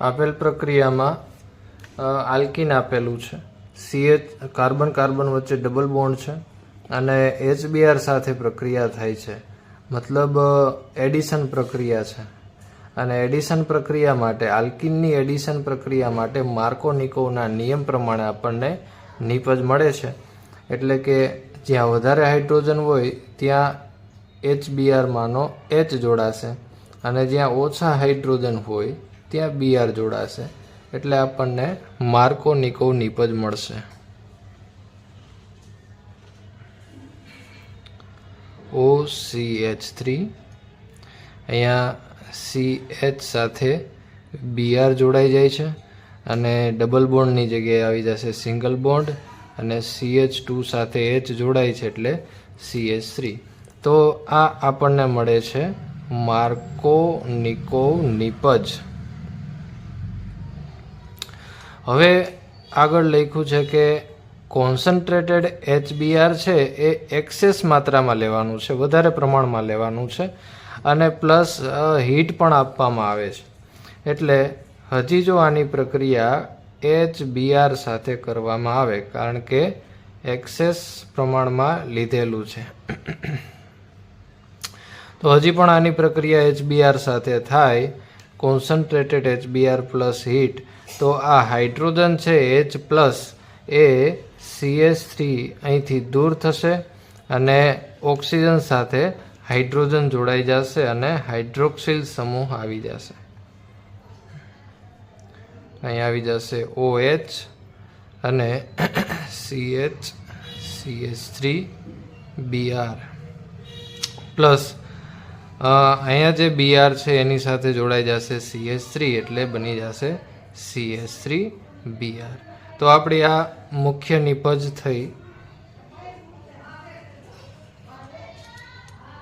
આપેલ પ્રક્રિયામાં આલ્કીન આપેલું છે, CH કાર્બન કાર્બન વચ્ચે ડબલ બોન્ડ છે અને HBr સાથે પ્રક્રિયા થાય છે, મતલબ એડિશન પ્રક્રિયા છે. અને એડિશન પ્રક્રિયા માટે આલ્કીનની એડિશન પ્રક્રિયા માટે માર્કોનિકોવના નિયમ પ્રમાણે આપણને નિપજ મળે છે. એટલે કે જ્યાં વધારે હાઇડ્રોજન હોય ત્યાં HBr માનો H જોડાશે અને જ્યાં ઓછા હાઇડ્રોજન હોય ત્યાં Br જોડાશે. એટલે આપણને માર્કોનિકોવ નિપજ મળશે. OCH3 અહીંયા CH સાથે Br જોડાઈ જાય છે અને ડબલ બોન્ડની જગ્યાએ આવી જશે સિંગલ બોન્ડ અને CH2 સાથે H જોડાય છે એટલે CH3. તો આ આપણને મળે છે માર્કોનિકોવ નિપજ. હવે આગળ લખ્યું છે કે કોન્સન્ટ્રેટેડ HBr છે એ એક્સેસ માત્રામાં લેવાનું છે, વધારે પ્રમાણમાં લેવાનું છે અને પ્લસ હીટ પણ આપવામાં આવે છે. એટલે હજી જો આની પ્રક્રિયા HBr સાથે કરવામાં આવે કારણ કે એક્સેસ પ્રમાણમાં લીધેલું છે તો હજી પણ આની પ્રક્રિયા HBr સાથે થાય, કોન્સન્ટ્રેટેડ HBr પ્લસ હીટ, તો આ હાઇડ્રોજન છે H પ્લસ એ CH3 અહીંથી દૂર થશે અને ઓક્સિજન સાથે હાઇડ્રોજન જોડાઈ જશે અને હાઇડ્રોક્સિલ સમૂહ આવી જશે. અહીં આવી જશે OH અને CH3Br પ્લસ અહીંયા જે Br છે એની સાથે જોડાઈ જશે CH3 એટલે બની જશે CH3Br. તો આપણી આ મુખ્ય નિપજ થઈ.